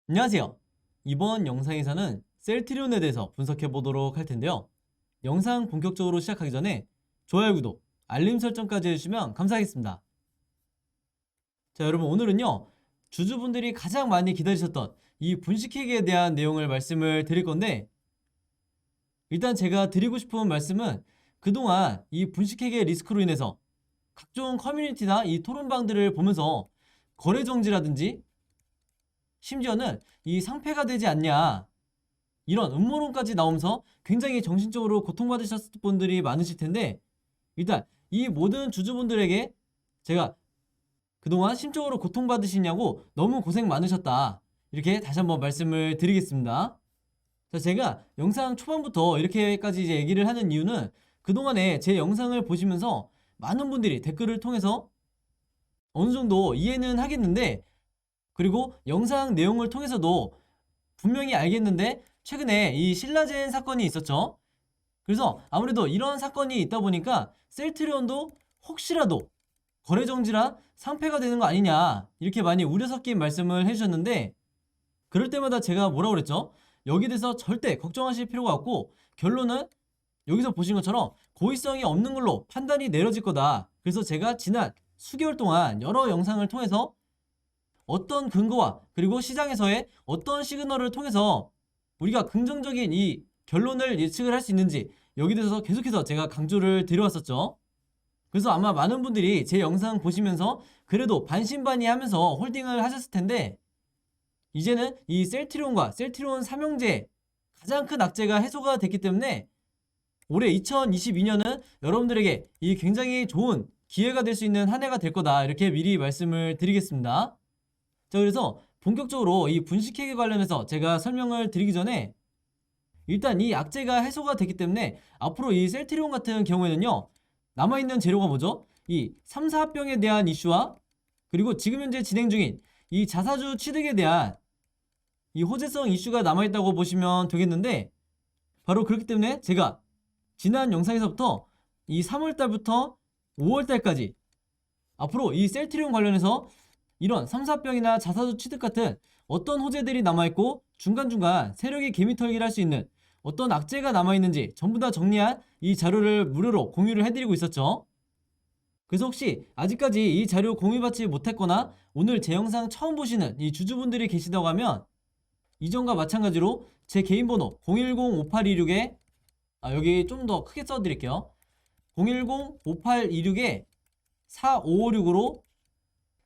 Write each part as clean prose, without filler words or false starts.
안녕하세요. 이번 영상에서는 셀트리온에 대해서 분석해 보도록 할 텐데요. 영상 본격적으로 시작하기 전에 좋아요, 구독, 알림 설정까지 해주시면 감사하겠습니다. 자, 여러분, 오늘은요, 주주분들이 가장 많이 기다리셨던 이 분식회계에 대한 내용을 말씀을 드릴 건데, 일단 제가 드리고 싶은 말씀은 그동안 이 분식회계 리스크로 인해서 각종 커뮤니티나 이 토론방들을 보면서 거래 정지라든지 심지어는 이 상폐가 되지 않냐, 이런 음모론까지 나오면서 굉장히 정신적으로 고통받으셨을 분들이 많으실 텐데, 일단 이 모든 주주분들에게 제가 그동안 심적으로 고통받으시냐고 너무 고생 많으셨다, 이렇게 다시 한번 말씀을 드리겠습니다. 자, 제가 영상 초반부터 이렇게까지 이제 얘기를 하는 이유는 그동안에 제 영상을 보시면서 많은 분들이 댓글을 통해서 어느 정도 이해는 하겠는데, 그리고 영상 내용을 통해서도 분명히 알겠는데, 최근에 이 신라젠 사건이 있었죠. 그래서 아무래도 이런 사건이 있다 보니까 셀트리온도 혹시라도 거래 정지라 상폐가 되는 거 아니냐, 이렇게 많이 우려 섞인 말씀을 해주셨는데, 그럴 때마다 제가 뭐라고 그랬죠? 여기에 대해서 절대 걱정하실 필요가 없고, 결론은 여기서 보신 것처럼 고의성이 없는 걸로 판단이 내려질 거다. 그래서 제가 지난 수개월 동안 여러 영상을 통해서 어떤 근거와 그리고 시장에서의 어떤 시그널을 통해서 우리가 긍정적인 이 결론을 예측을 할 수 있는지, 여기 대해서 계속해서 제가 강조를 드려왔었죠. 그래서 아마 많은 분들이 제 영상 보시면서 그래도 반신반의하면서 홀딩을 하셨을 텐데, 이제는 이 셀트리온과 셀트리온 삼형제 가장 큰 악재가 해소가 됐기 때문에 올해 2022년은 여러분들에게 이 굉장히 좋은 기회가 될 수 있는 한 해가 될 거다, 이렇게 미리 말씀을 드리겠습니다. 자, 그래서 본격적으로 이 분식회계 관련해서 제가 설명을 드리기 전에, 일단 이 악재가 해소가 됐기 때문에 앞으로 이 셀트리온 같은 경우에는요, 남아있는 재료가 뭐죠? 이 3, 4합병에 대한 이슈와 그리고 지금 현재 진행 중인 이 자사주 취득에 대한 이 호재성 이슈가 남아있다고 보시면 되겠는데, 바로 그렇기 때문에 제가 지난 영상에서부터 이 3월달부터 5월달까지 앞으로 이 셀트리온 관련해서 이런 3, 4병이나 자사주 취득 같은 어떤 호재들이 남아있고 중간중간 세력이 개미털기를 할 수 있는 어떤 악재가 남아있는지 전부 다 정리한 이 자료를 무료로 공유를 해드리고 있었죠. 그래서 혹시 아직까지 이 자료 공유받지 못했거나 오늘 제 영상 처음 보시는 이 주주분들이 계시다고 하면, 이전과 마찬가지로 제 개인 번호 010-5826에 여기 좀 더 크게 써드릴게요. 010-5826에 4556으로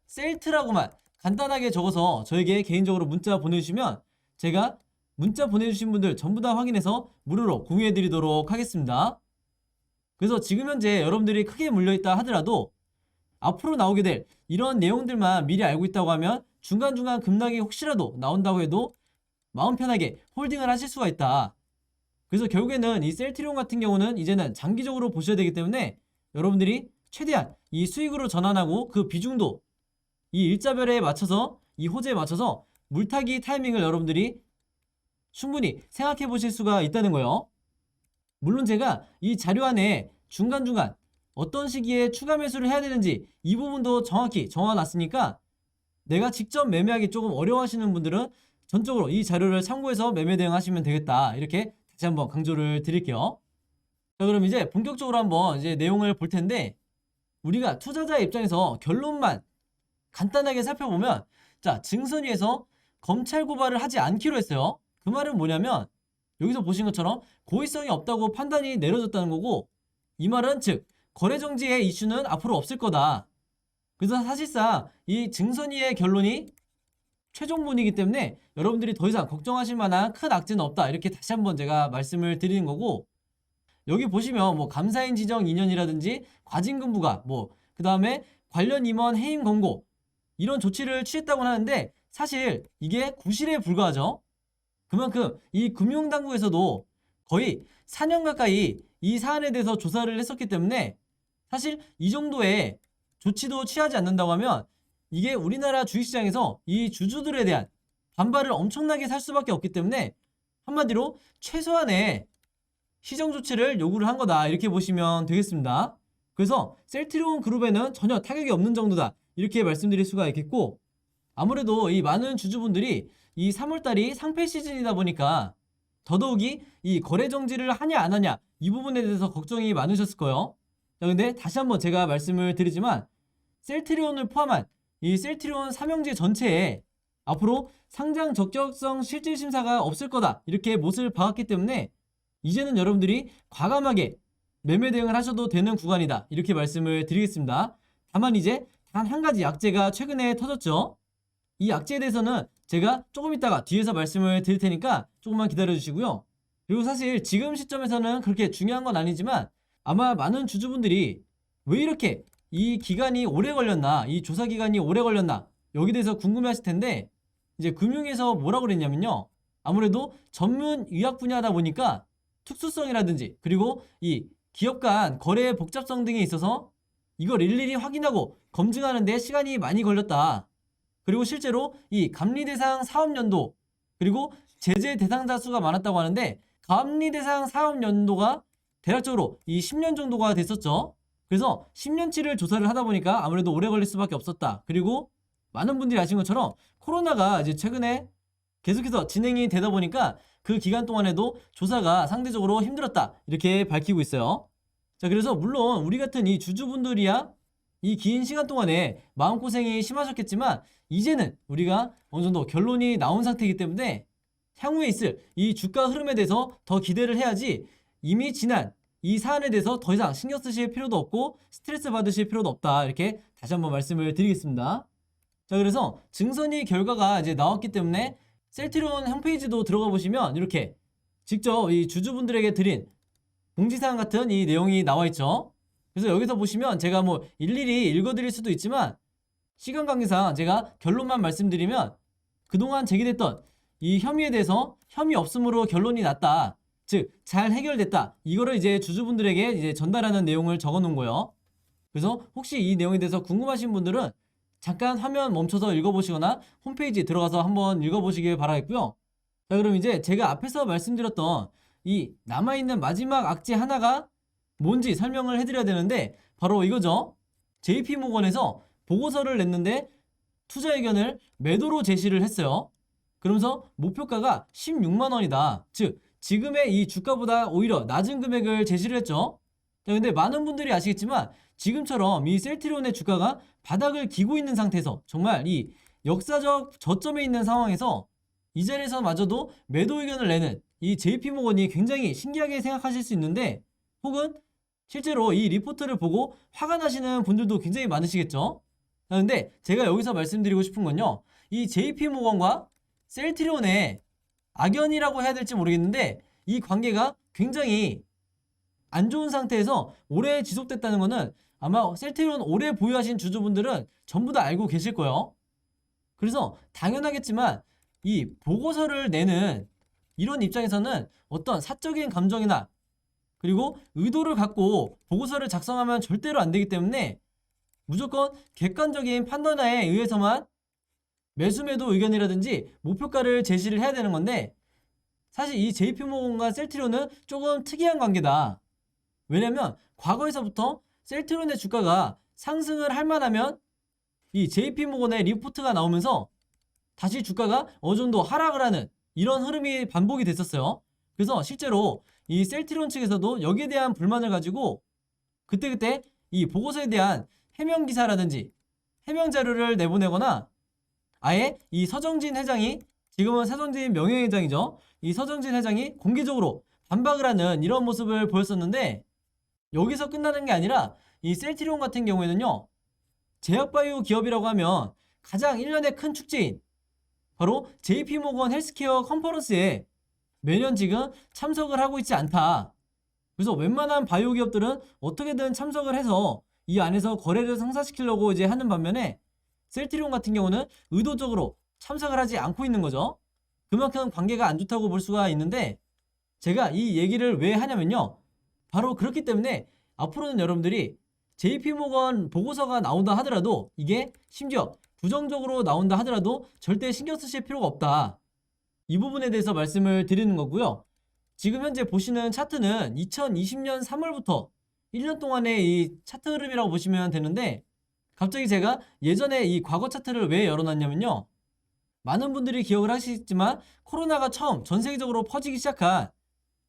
셀트라고만 간단하게 적어서 저에게 개인적으로 문자 보내주시면 제가 문자 보내주신 분들 전부 다 확인해서 무료로 공유해드리도록 하겠습니다. 그래서 지금 현재 여러분들이 크게 물려있다 하더라도 앞으로 나오게 될 이런 내용들만 미리 알고 있다고 하면 중간중간 급락이 혹시라도 나온다고 해도 마음 편하게 홀딩을 하실 수가 있다. 그래서 결국에는 이 셀트리온 같은 경우는 이제는 장기적으로 보셔야 되기 때문에 여러분들이 최대한 이 수익으로 전환하고 그 비중도 이 일자별에 맞춰서 이 호재에 맞춰서 물타기 타이밍을 여러분들이 충분히 생각해 보실 수가 있다는 거예요. 물론 제가 이 자료 안에 중간중간 어떤 시기에 추가 매수를 해야 되는지 이 부분도 정확히 정해놨으니까, 내가 직접 매매하기 조금 어려워하시는 분들은 전적으로 이 자료를 참고해서 매매 대응하시면 되겠다, 이렇게 다시 한번 강조를 드릴게요. 자, 그럼 이제 본격적으로 한번 이제 내용을 볼 텐데, 우리가 투자자 입장에서 결론만 간단하게 살펴보면, 자, 증선위에서 검찰 고발을 하지 않기로 했어요. 그 말은 뭐냐면 여기서 보신 것처럼 고의성이 없다고 판단이 내려졌다는 거고, 이 말은 즉 거래정지의 이슈는 앞으로 없을 거다. 그래서 사실상 이 증선위의 결론이 최종본이기 때문에 여러분들이 더 이상 걱정하실 만한 큰 악재는 없다, 이렇게 다시 한번 제가 말씀을 드리는 거고, 여기 보시면 뭐 감사인 지정 2년이라든지 과징금 부과, 뭐 그 다음에 관련 임원 해임 권고, 이런 조치를 취했다고 하는데 사실 이게 구실에 불과하죠. 그만큼 이 금융당국에서도 거의 4년 가까이 이 사안에 대해서 조사를 했었기 때문에 사실 이 정도의 조치도 취하지 않는다고 하면 이게 우리나라 주식시장에서 이 주주들에 대한 반발을 엄청나게 살 수밖에 없기 때문에, 한마디로 최소한의 시정 조치를 요구를 한 거다, 이렇게 보시면 되겠습니다. 그래서 셀트리온 그룹에는 전혀 타격이 없는 정도다, 이렇게 말씀드릴 수가 있겠고, 아무래도 이 많은 주주분들이 이 3월달이 상패 시즌이다 보니까 더더욱이 이 거래 정지를 하냐 안 하냐 이 부분에 대해서 걱정이 많으셨을 거예요. 자, 근데 다시 한번 제가 말씀을 드리지만 셀트리온을 포함한 이 셀트리온 삼형제 전체에 앞으로 상장 적격성 실질 심사가 없을 거다 이렇게 못을 박았기 때문에 이제는 여러분들이 과감하게 매매 대응을 하셔도 되는 구간이다 이렇게 말씀을 드리겠습니다. 다만 이제 단 한 가지 약재가 최근에 터졌죠. 이 약재에 대해서는 제가 조금 있다가 뒤에서 말씀을 드릴 테니까 조금만 기다려 주시고요. 그리고 사실 지금 시점에서는 그렇게 중요한 건 아니지만 아마 많은 주주분들이 왜 이렇게 이 기간이 오래 걸렸나, 이 조사 기간이 오래 걸렸나 여기 대해서 궁금해 하실 텐데 이제 금융에서 뭐라고 그랬냐면요. 아무래도 전문 의학 분야다 보니까 특수성이라든지 그리고 이 기업 간 거래 복잡성 등에 있어서 이걸 일일이 확인하고 검증하는 데 시간이 많이 걸렸다. 그리고 실제로 이 감리 대상 사업 연도 그리고 제재 대상자 수가 많았다고 하는데 감리 대상 사업 연도가 대략적으로 이 10년 정도가 됐었죠. 그래서 10년치를 조사를 하다 보니까 아무래도 오래 걸릴 수밖에 없었다. 그리고 많은 분들이 아신 것처럼 코로나가 이제 최근에 계속해서 진행이 되다 보니까 그 기간 동안에도 조사가 상대적으로 힘들었다. 이렇게 밝히고 있어요. 자, 그래서 물론 우리 같은 이 주주분들이야 이 긴 시간 동안에 마음고생이 심하셨겠지만 이제는 우리가 어느 정도 결론이 나온 상태이기 때문에 향후에 있을 이 주가 흐름에 대해서 더 기대를 해야지 이미 지난 이 사안에 대해서 더 이상 신경 쓰실 필요도 없고 스트레스 받으실 필요도 없다. 이렇게 다시 한번 말씀을 드리겠습니다. 자, 그래서 증선이 결과가 이제 나왔기 때문에 셀트리온 홈페이지도 들어가 보시면 이렇게 직접 이 주주분들에게 드린 공지사항 같은 이 내용이 나와 있죠. 그래서 여기서 보시면 제가 뭐 일일이 읽어드릴 수도 있지만 시간 관계상 제가 결론만 말씀드리면 그동안 제기됐던 이 혐의에 대해서 혐의 없음으로 결론이 났다. 즉, 잘 해결됐다. 이거를 이제 주주분들에게 이제 전달하는 내용을 적어 놓은 거예요. 그래서 혹시 이 내용에 대해서 궁금하신 분들은 잠깐 화면 멈춰서 읽어보시거나 홈페이지 들어가서 한번 읽어보시길 바라겠고요. 자, 그럼 이제 제가 앞에서 말씀드렸던 이 남아있는 마지막 악재 하나가 뭔지 설명을 해드려야 되는데 바로 이거죠. JP모건에서 보고서를 냈는데 투자 의견을 매도로 제시를 했어요. 그러면서 목표가가 16만 원이다. 즉 지금의 이 주가보다 오히려 낮은 금액을 제시를 했죠. 자, 근데 많은 분들이 아시겠지만 지금처럼 이 셀트리온의 주가가 바닥을 기고 있는 상태에서 정말 이 역사적 저점에 있는 상황에서 이 자리에서마저도 매도 의견을 내는 이 JP모건이 굉장히 신기하게 생각하실 수 있는데 혹은 실제로 이 리포트를 보고 화가 나시는 분들도 굉장히 많으시겠죠. 그런데 제가 여기서 말씀드리고 싶은 건요. 이 JP모건과 셀트리온의 악연이라고 해야 될지 모르겠는데 이 관계가 굉장히 안 좋은 상태에서 오래 지속됐다는 것은 아마 셀트리온 오래 보유하신 주주분들은 전부 다 알고 계실 거예요. 그래서 당연하겠지만 이 보고서를 내는 이런 입장에서는 어떤 사적인 감정이나 그리고 의도를 갖고 보고서를 작성하면 절대로 안 되기 때문에 무조건 객관적인 판단에 의해서만 매수매도 의견이라든지 목표가를 제시를 해야 되는 건데 사실 이 JP모건과 셀트리온은 조금 특이한 관계다. 왜냐면 과거에서부터 셀트리온의 주가가 상승을 할 만하면 이 JP모건의 리포트가 나오면서 다시 주가가 어느 정도 하락을 하는 이런 흐름이 반복이 됐었어요. 그래서 실제로 이 셀트리온 측에서도 여기에 대한 불만을 가지고 그때그때 이 보고서에 대한 해명 기사라든지 해명 자료를 내보내거나 아예 이 서정진 회장이 지금은 서정진 명예회장이죠. 이 서정진 회장이 공개적으로 반박을 하는 이런 모습을 보였었는데 여기서 끝나는 게 아니라 이 셀트리온 같은 경우에는요. 제약바이오 기업이라고 하면 가장 1년의 큰 축제인 바로 JP모건 헬스케어 컨퍼런스에 매년 지금 참석을 하고 있지 않다. 그래서 웬만한 바이오 기업들은 어떻게든 참석을 해서 이 안에서 거래를 성사시키려고 이제 하는 반면에 셀트리온 같은 경우는 의도적으로 참석을 하지 않고 있는 거죠. 그만큼 관계가 안 좋다고 볼 수가 있는데 제가 이 얘기를 왜 하냐면요. 바로 그렇기 때문에 앞으로는 여러분들이 JP모건 보고서가 나온다 하더라도 이게 심지어 부정적으로 나온다 하더라도 절대 신경 쓰실 필요가 없다. 이 부분에 대해서 말씀을 드리는 거고요. 지금 현재 보시는 차트는 2020년 3월부터 1년 동안의 이 차트 흐름이라고 보시면 되는데 갑자기 제가 예전에 이 과거 차트를 왜 열어놨냐면요. 많은 분들이 기억을 하시겠지만 코로나가 처음 전 세계적으로 퍼지기 시작한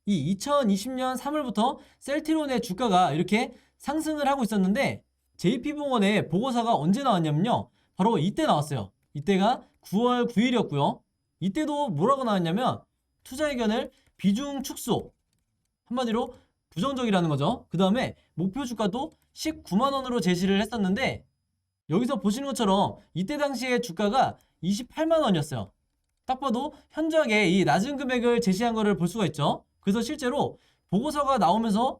이 2020년 3월부터 셀트리온의 주가가 이렇게 상승을 하고 있었는데 JP모건의 보고서가 언제 나왔냐면요. 바로 이때 나왔어요. 이때가 9월 9일이었고요. 이때도 뭐라고 나왔냐면 투자 의견을 비중 축소, 한마디로 부정적이라는 거죠. 그 다음에 목표 주가도 19만 원으로 제시를 했었는데 여기서 보시는 것처럼 이때 당시에 주가가 28만 원이었어요. 딱 봐도 현저하게 이 낮은 금액을 제시한 거를 볼 수가 있죠. 그래서 실제로 보고서가 나오면서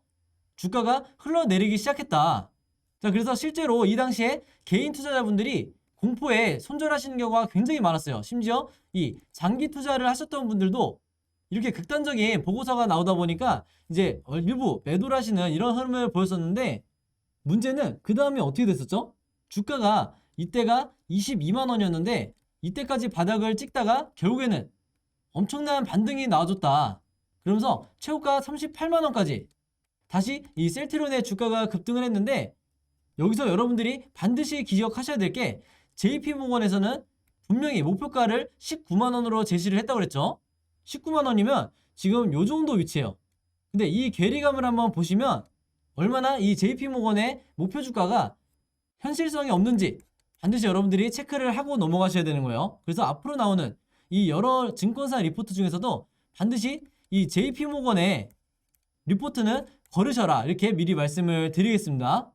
주가가 흘러내리기 시작했다. 자, 그래서 실제로 이 당시에 개인 투자자분들이 공포에 손절하시는 경우가 굉장히 많았어요. 심지어 이 장기 투자를 하셨던 분들도 이렇게 극단적인 보고서가 나오다 보니까 이제 일부 매도를 하시는 이런 흐름을 보였었는데 문제는 그 다음에 어떻게 됐었죠? 주가가 이때가 22만 원이었는데 이때까지 바닥을 찍다가 결국에는 엄청난 반등이 나와줬다. 그러면서 최고가 38만 원까지 다시 이 셀트리온의 주가가 급등을 했는데 여기서 여러분들이 반드시 기억하셔야 될 게 JP모건에서는 분명히 목표가를 19만 원으로 제시를 했다고 그랬죠. 19만 원이면 지금 요 정도 위치예요. 근데 이 괴리감을 한번 보시면 얼마나 이 JP모건의 목표 주가가 현실성이 없는지 반드시 여러분들이 체크를 하고 넘어가셔야 되는 거예요. 그래서 앞으로 나오는 이 여러 증권사 리포트 중에서도 반드시 이 JP모건의 리포트는 거르셔라 이렇게 미리 말씀을 드리겠습니다.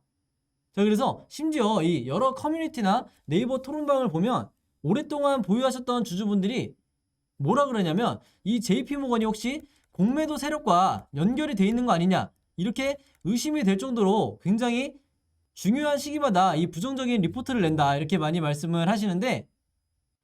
자, 그래서 심지어 이 여러 커뮤니티나 네이버 토론방을 보면 오랫동안 보유하셨던 주주분들이 뭐라 그러냐면 이 JP모건이 혹시 공매도 세력과 연결이 돼 있는 거 아니냐 이렇게 의심이 될 정도로 굉장히 중요한 시기마다 이 부정적인 리포트를 낸다 이렇게 많이 말씀을 하시는데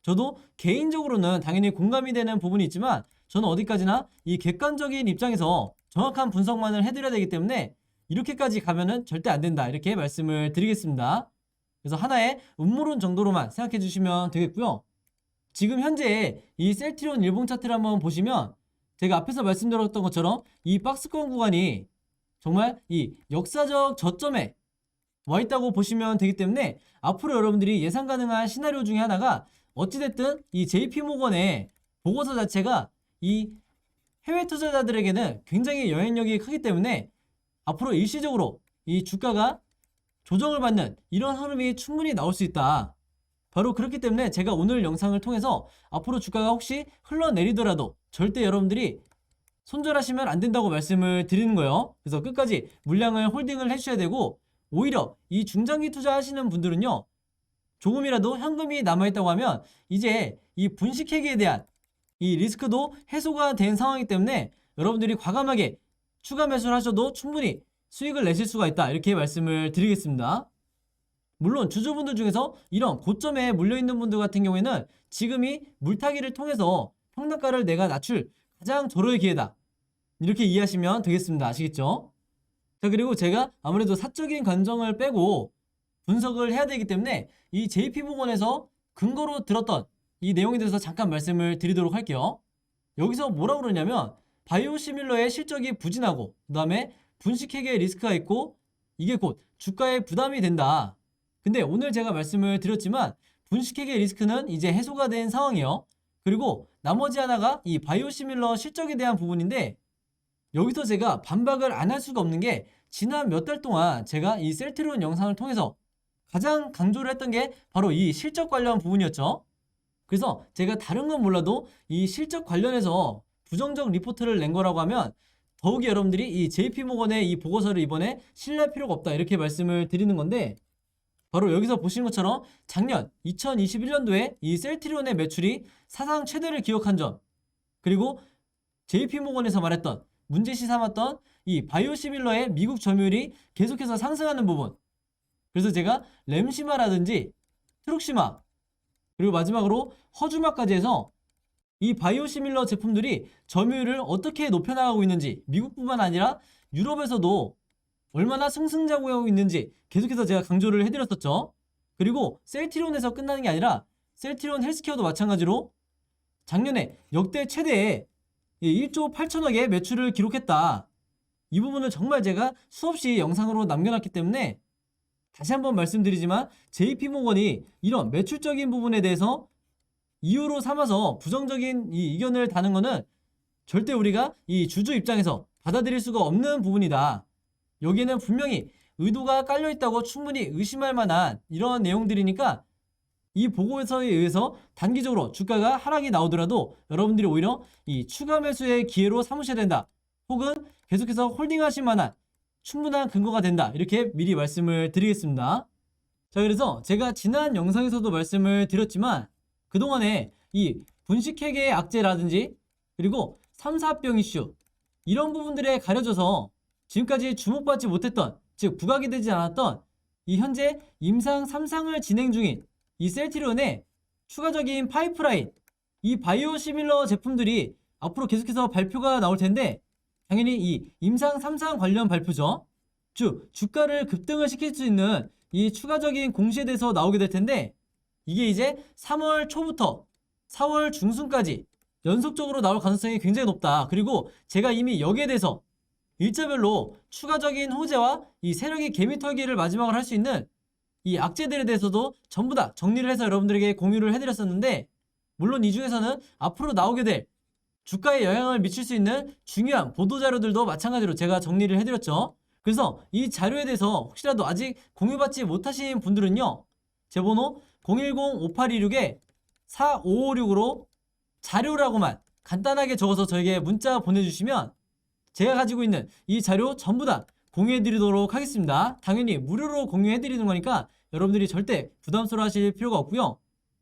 저도 개인적으로는 당연히 공감이 되는 부분이 있지만 저는 어디까지나 이 객관적인 입장에서 정확한 분석만을 해드려야 되기 때문에 이렇게까지 가면은 절대 안 된다 이렇게 말씀을 드리겠습니다. 그래서 하나의 음모론 정도로만 생각해 주시면 되겠고요. 지금 현재 이 셀트리온 일봉 차트를 한번 보시면 제가 앞에서 말씀드렸던 것처럼 이 박스권 구간이 정말 이 역사적 저점에 와 있다고 보시면 되기 때문에 앞으로 여러분들이 예상 가능한 시나리오 중에 하나가 어찌됐든 이 JP모건의 보고서 자체가 이 해외 투자자들에게는 굉장히 영향력이 크기 때문에 앞으로 일시적으로 이 주가가 조정을 받는 이런 흐름이 충분히 나올 수 있다. 바로 그렇기 때문에 제가 오늘 영상을 통해서 앞으로 주가가 혹시 흘러내리더라도 절대 여러분들이 손절하시면 안 된다고 말씀을 드리는 거예요. 그래서 끝까지 물량을 홀딩을 해주셔야 되고 오히려 이 중장기 투자하시는 분들은요. 조금이라도 현금이 남아있다고 하면 이제 이 분식회계에 대한 이 리스크도 해소가 된 상황이기 때문에 여러분들이 과감하게 추가 매수를 하셔도 충분히 수익을 내실 수가 있다 이렇게 말씀을 드리겠습니다. 물론 주주분들 중에서 이런 고점에 물려있는 분들 같은 경우에는 지금이 물타기를 통해서 평단가를 내가 낮출 가장 절호의 기회다 이렇게 이해하시면 되겠습니다. 아시겠죠? 자, 그리고 제가 아무래도 사적인 감정을 빼고 분석을 해야 되기 때문에 이 JP모건에서 근거로 들었던 이 내용에 대해서 잠깐 말씀을 드리도록 할게요. 여기서 뭐라고 그러냐면 바이오시밀러의 실적이 부진하고 그 다음에 분식회계의 리스크가 있고 이게 곧 주가에 부담이 된다. 근데 오늘 제가 말씀을 드렸지만 분식회계 리스크는 이제 해소가 된 상황이에요. 그리고 나머지 하나가 이 바이오시밀러 실적에 대한 부분인데 여기서 제가 반박을 안 할 수가 없는 게 지난 몇 달 동안 제가 이 셀트리온 영상을 통해서 가장 강조를 했던 게 바로 이 실적 관련 부분이었죠. 그래서 제가 다른 건 몰라도 이 실적 관련해서 부정적 리포트를 낸 거라고 하면 더욱이 여러분들이 이 JP모건의 이 보고서를 이번에 신뢰할 필요가 없다 이렇게 말씀을 드리는 건데 바로 여기서 보시는 것처럼 작년 2021년도에 이 셀트리온의 매출이 사상 최대를 기록한 점 그리고 JP모건에서 말했던 문제시 삼았던 이 바이오시밀러의 미국 점유율이 계속해서 상승하는 부분 그래서 제가 램시마라든지 트룩시마 그리고 마지막으로 허주마까지 해서 이 바이오시밀러 제품들이 점유율을 어떻게 높여나가고 있는지 미국뿐만 아니라 유럽에서도 얼마나 승승장구하고 있는지 계속해서 제가 강조를 해드렸었죠. 그리고 셀트리온에서 끝나는 게 아니라 셀트리온 헬스케어도 마찬가지로 작년에 역대 최대의 1조 8천억의 매출을 기록했다. 이 부분을 정말 제가 수없이 영상으로 남겨놨기 때문에 다시 한번 말씀드리지만 JP모건이 이런 매출적인 부분에 대해서 이유로 삼아서 부정적인 이 의견을 다는 것은 절대 우리가 이 주주 입장에서 받아들일 수가 없는 부분이다. 여기에는 분명히 의도가 깔려있다고 충분히 의심할 만한 이런 내용들이니까 이 보고서에 의해서 단기적으로 주가가 하락이 나오더라도 여러분들이 오히려 이 추가 매수의 기회로 삼으셔야 된다. 혹은 계속해서 홀딩하실 만한 충분한 근거가 된다. 이렇게 미리 말씀을 드리겠습니다. 자, 그래서 제가 지난 영상에서도 말씀을 드렸지만 그동안에 이 분식회계 악재라든지 그리고 3, 4병 이슈 이런 부분들에 가려져서 지금까지 주목받지 못했던, 즉 부각이 되지 않았던 이 현재 임상 3상을 진행 중인 이 셀트리온의 추가적인 파이프라인, 이 바이오시밀러 제품들이 앞으로 계속해서 발표가 나올 텐데 당연히 이 임상 3상 관련 발표죠. 주가를 급등을 시킬 수 있는 이 추가적인 공시에 대해서 나오게 될 텐데 이게 이제 3월 초부터 4월 중순까지 연속적으로 나올 가능성이 굉장히 높다. 그리고 제가 이미 여기에 대해서 일자별로 추가적인 호재와 이 세력의 개미털기를 마지막으로 할 수 있는 이 악재들에 대해서도 전부 다 정리를 해서 여러분들에게 공유를 해드렸었는데 물론 이 중에서는 앞으로 나오게 될 주가에 영향을 미칠 수 있는 중요한 보도자료들도 마찬가지로 제가 정리를 해드렸죠. 그래서 이 자료에 대해서 혹시라도 아직 공유받지 못하신 분들은요, 제 번호 010-5826-4556으로 자료라고만 간단하게 적어서 저에게 문자 보내주시면 제가 가지고 있는 이 자료 전부 다 공유해드리도록 하겠습니다. 당연히 무료로 공유해드리는 거니까 여러분들이 절대 부담스러워 하실 필요가 없고요.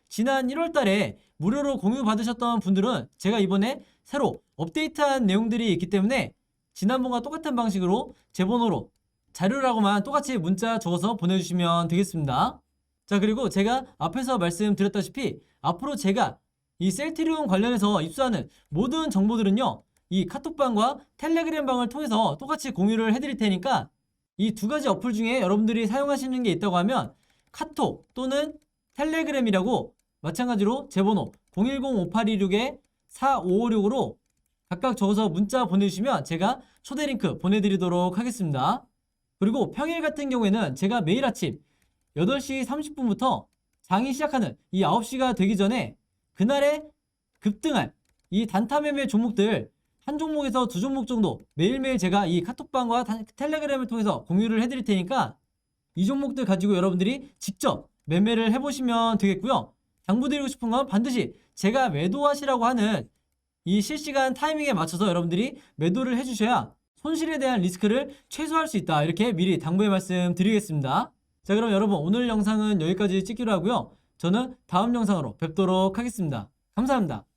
지난 1월 달에 무료로 공유 받으셨던 분들은 제가 이번에 새로 업데이트한 내용들이 있기 때문에 지난번과 똑같은 방식으로 제 번호로 자료라고만 똑같이 문자 적어서 보내주시면 되겠습니다. 자, 그리고 제가 앞에서 말씀드렸다시피 앞으로 제가 이 셀트리온 관련해서 입수하는 모든 정보들은요, 이 카톡방과 텔레그램 방을 통해서 똑같이 공유를 해드릴 테니까 이 두 가지 어플 중에 여러분들이 사용하시는 게 있다고 하면 카톡 또는 텔레그램이라고 마찬가지로 제 번호 010-5826-4556으로 각각 적어서 문자 보내주시면 제가 초대 링크 보내드리도록 하겠습니다. 그리고 평일 같은 경우에는 제가 매일 아침 8시 30분부터 장이 시작하는 이 9시가 되기 전에 그날에 급등할 이 단타 매매 종목들 한 종목에서 두 종목 정도 매일매일 제가 이 카톡방과 텔레그램을 통해서 공유를 해드릴 테니까 이 종목들 가지고 여러분들이 직접 매매를 해보시면 되겠고요. 당부드리고 싶은 건 반드시 제가 매도하시라고 하는 이 실시간 타이밍에 맞춰서 여러분들이 매도를 해주셔야 손실에 대한 리스크를 최소화할 수 있다. 이렇게 미리 당부의 말씀 드리겠습니다. 자, 그럼 여러분 오늘 영상은 여기까지 찍기로 하고요. 저는 다음 영상으로 뵙도록 하겠습니다. 감사합니다.